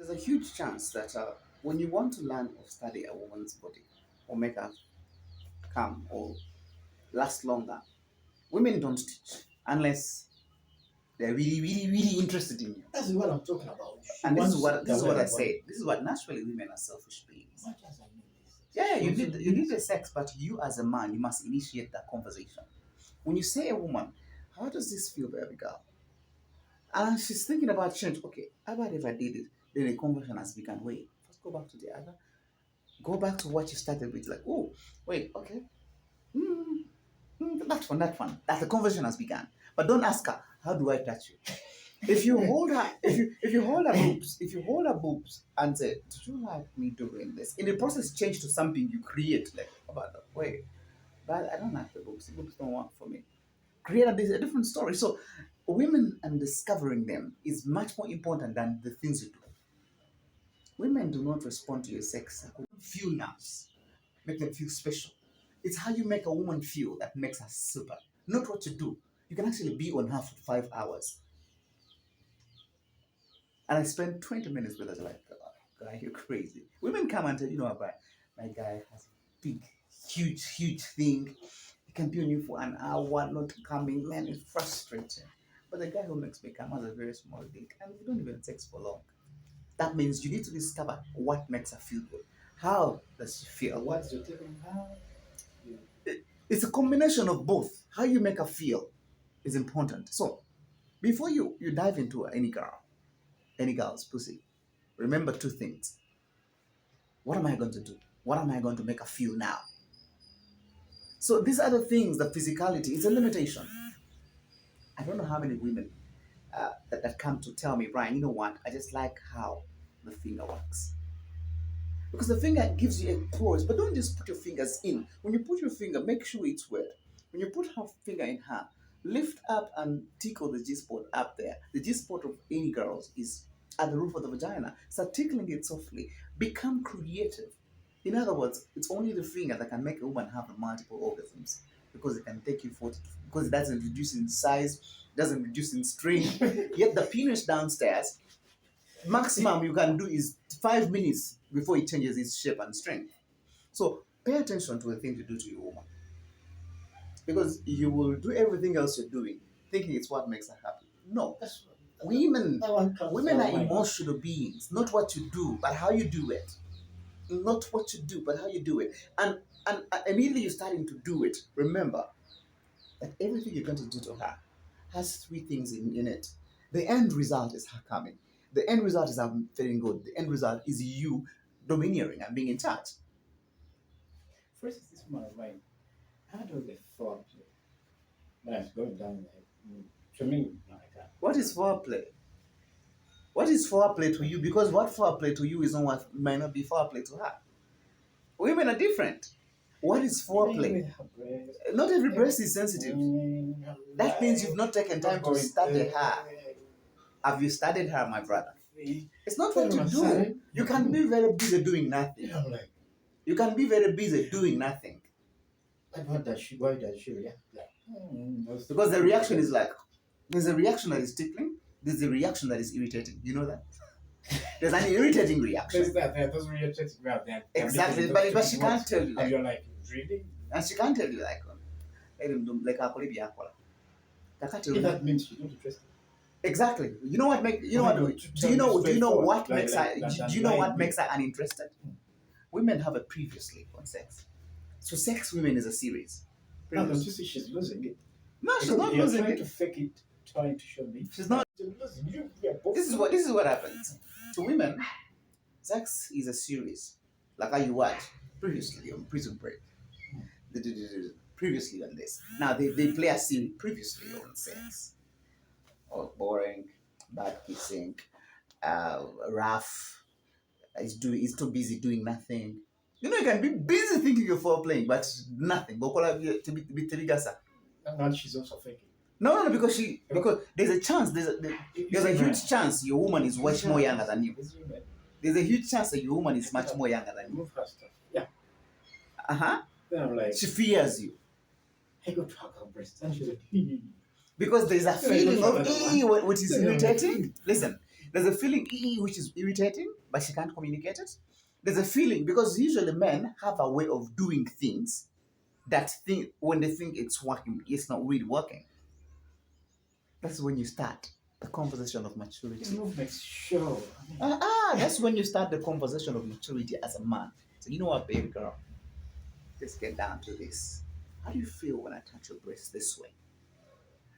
there's a huge chance that when you want to learn or study a woman's body or make her come or last longer, women don't teach unless they're really, really, really interested in you. That's what I'm talking about. And this is what I say. This is what naturally women are selfish beings. Yeah, you need the sex, but you as a man, you must initiate that conversation. When you say a woman, how does this feel, baby girl? And she's thinking about change. Okay, how about if I did it? Then the conversation has begun. Wait, let's go back to the other. Go back to what you started with. Like, oh, wait, okay. That one, that one. That the conversation has begun. But don't ask her, how do I touch you? If you hold her, if you hold her boobs and say, "Did you like me doing this?" In the process, change to something you create. Like, about that. Wait, but I don't like the boobs. The boobs don't work for me. Create a different story. So, women and discovering them is much more important than the things you do. Women do not respond to your sex. Feel nice, make them feel special. It's how you make a woman feel that makes her super. Not what you do. You can actually be on her for 5 hours. And I spent 20 minutes with her like, oh, guy, you're crazy. Women come and tell you know about my guy has a big, huge thing. He can be on you for an hour, not coming. Man, it's frustrating. But the guy who makes me come has a very small dick, and we don't even sex for long. That means you need to discover what makes her feel good. How does she feel? What's your take on how? It's a combination of both. How you make her feel is important. So, before you dive into any girl's pussy, remember two things. What am I going to do? What am I going to make her feel now? So these are the things, the physicality is a limitation. I don't know how many women that come to tell me, Brian, you know what? I just like how the finger works. Because the finger gives you a pause, but don't just put your fingers in. When you put your finger, make sure it's wet. When you put her finger in her, lift up and tickle the G-spot up there. The G-spot of any girls is at the roof of the vagina. Start tickling it softly. Become creative. In other words, it's only the finger that can make a woman have multiple orgasms because it can take you 40, because it doesn't reduce in size, doesn't reduce in strength. Yet the penis downstairs, maximum you can do is 5 minutes before it changes its shape and strength. So pay attention to the things you do to your woman, because you will do everything else you're doing thinking it's what makes her happy. No, women are emotional beings. Not what you do, but how you do it. Not what you do, but how you do it. And immediately you're starting to do it, remember that everything you're going to do to her has three things in it. The end result is her coming. The end result is her feeling good. The end result is you domineering and being in charge. First, is this my mind. How does the foreplay? That's going down there. To me, like that. What is foreplay? What is foreplay to you? Because what foreplay to you is not what might not be foreplay to her. Women are different. What is foreplay? Not every breast is sensitive. That means you've not taken time to study her. Have you studied her, my brother? It's not what you do. You can be very busy doing nothing. You can be very busy doing nothing. Why does she react like? Because the reaction is like, there's a reaction that is tickling, there's a reaction that is irritating. You know that? There's an irritating reaction. There's irritating reaction. Exactly, but she can't tell you. And you're like, really? And she can't tell you like, That means she's not interested. Exactly. You know what make you know what do you know what makes her do you know what makes her uninterested? Women have a previously on sex. So sex women is a series. No, don't you see she's losing it? No, she's not losing trying it. to fake it, trying to show me. She's not. This is what happens. To women, sex is a series. Like how you watch previously on Prison Break. Previously on this. Now they play a series previously on sex. Or boring, bad kissing, rough. It's too busy doing nothing. You know, you can be busy thinking you're foreplaying, but nothing. And she's also faking. No, because there's a chance, there's a huge chance your woman is much more younger than you. There's a huge chance that your woman is much more younger than you. Move her stuff. Yeah. Then I'm like, she fears you. I go to her breast and she's like, because there's a feeling of what is irritating. Listen, There's a feeling which is irritating, but she can't communicate it. There's a feeling because usually men have a way of doing things that when they think it's working, it's not really working. That's when you start the conversation of maturity. Sure. That's when you start the conversation of maturity as a man. So you know what, baby girl, let's get down to this. How do you feel when I touch your breast this way?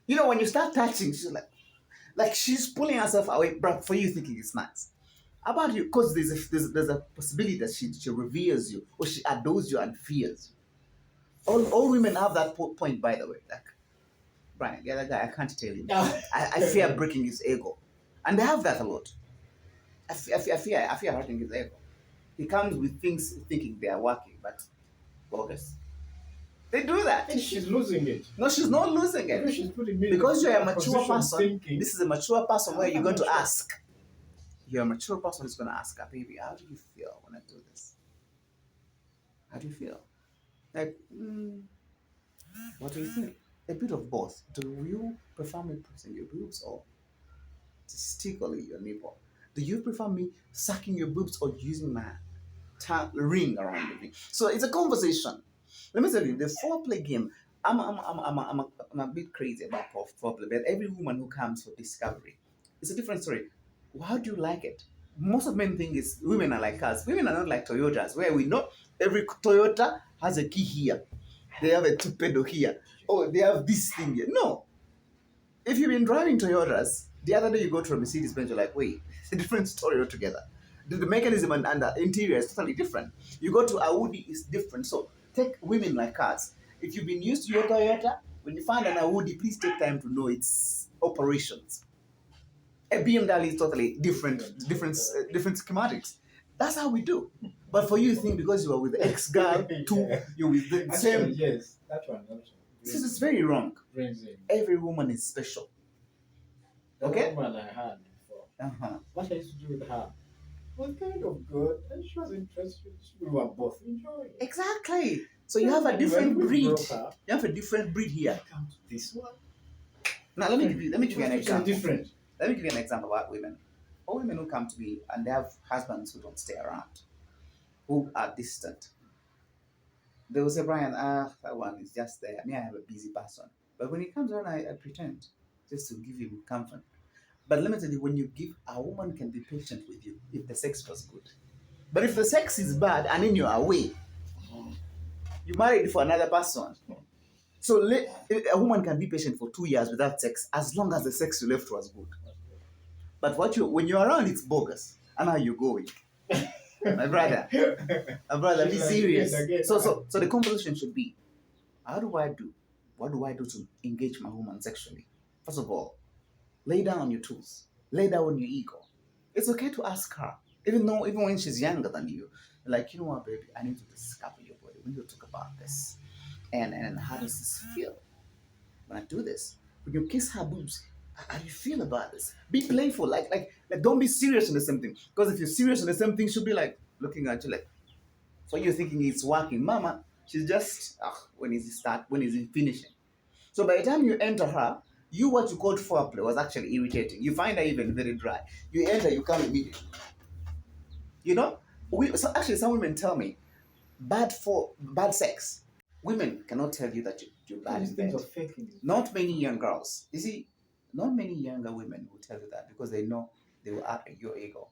You know, when you start touching, she's like she's pulling herself away, but for you thinking it's nice. How about you? Because there's a possibility that she reveres you or she adores you and fears you. All women have that point, by the way. Like, Brian, the other guy, I can't tell you. I fear breaking his ego. And they have that a lot. I fear hurting his ego. He comes with things thinking they are working, but bogus. They do that. And she's losing it. No, she's not losing it. She's putting me because you're a mature person. Thinking. This is a mature person where you're going to ask. You're a mature person who's going to ask her, baby, how do you feel when I do this? How do you feel? Like, what do you think? A bit of both. Do you prefer me pressing your boobs or tickling your nipple? Do you prefer me sucking your boobs or using my ring around the thing? So it's a conversation. Let me tell you, the foreplay game. I'm a bit crazy about foreplay, but every woman who comes for discovery, it's a different story. How do you like it? Most of men think is women are like us. Women are not like Toyotas, where we know every Toyota has a key here. They have a torpedo here. Oh, they have this thing here. No. If you've been driving Toyotas, the other day you go to a Mercedes Benz, you're like, wait, it's a different story altogether. The mechanism and the interior is totally different. You go to Audi, it's different. So take women like us. If you've been used to your Toyota, when you find an Audi, please take time to know its operations. A BMW is totally different schematics. That's how we do. But for you, think because you are with the ex-girl, you're with the same. Yes, that one. This is very wrong. Every woman is special. Okay? The woman I had before. What I used to do with her was kind of good, and she was interested. We were both enjoying it. Exactly. So you have a different breed. You have a different breed here. Come to this one. Now let me give you an example. Different. Let me give you an example about women. All women who come to me and they have husbands who don't stay around, who are distant. They will say, Brian, that one is just there. I have a busy person. But when he comes around, I pretend just to give him comfort. But let me tell you, when you give, a woman can be patient with you if the sex was good. But if the sex is bad and then you're away, you married for another person. So a woman can be patient for 2 years without sex as long as the sex you left was good. But when you're around, it's bogus. And how you going? My brother, be serious. So the conversation should be, what do I do to engage my woman sexually? First of all, lay down your tools. Lay down your ego. It's okay to ask her, even when she's younger than you. Like, you know what, baby, I need to discover your body. We need to talk about this. And how does this feel when I do this? When you kiss her boobs, how do you feel about this? Be playful. Like don't be serious on the same thing. Because if you're serious on the same thing, she'll be like looking at you like, so you're thinking it's working. Mama, she's just, when is it finishing? So by the time you enter her, what you called foreplay was actually irritating. You find her even very dry. You enter, you come immediately. You know? So actually some women tell me, bad sex. Women cannot tell you that you're bad in bed. Not many young girls. You see, not many younger women will tell you that because they know they will hurt your ego.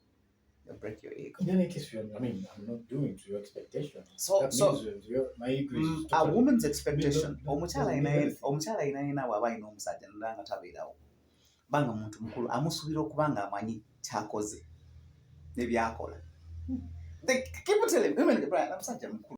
They'll break your ego. In any case, I'm not doing to your expectation. So my ego is a woman's expectation. Omukyala inaina wabaina omusajja ndanga tabeerawo. Banga muntu mukulu amusuubira okuba nga amanyi kyakoze n'ebyakola. They keep telling women, I'm such a mukulu.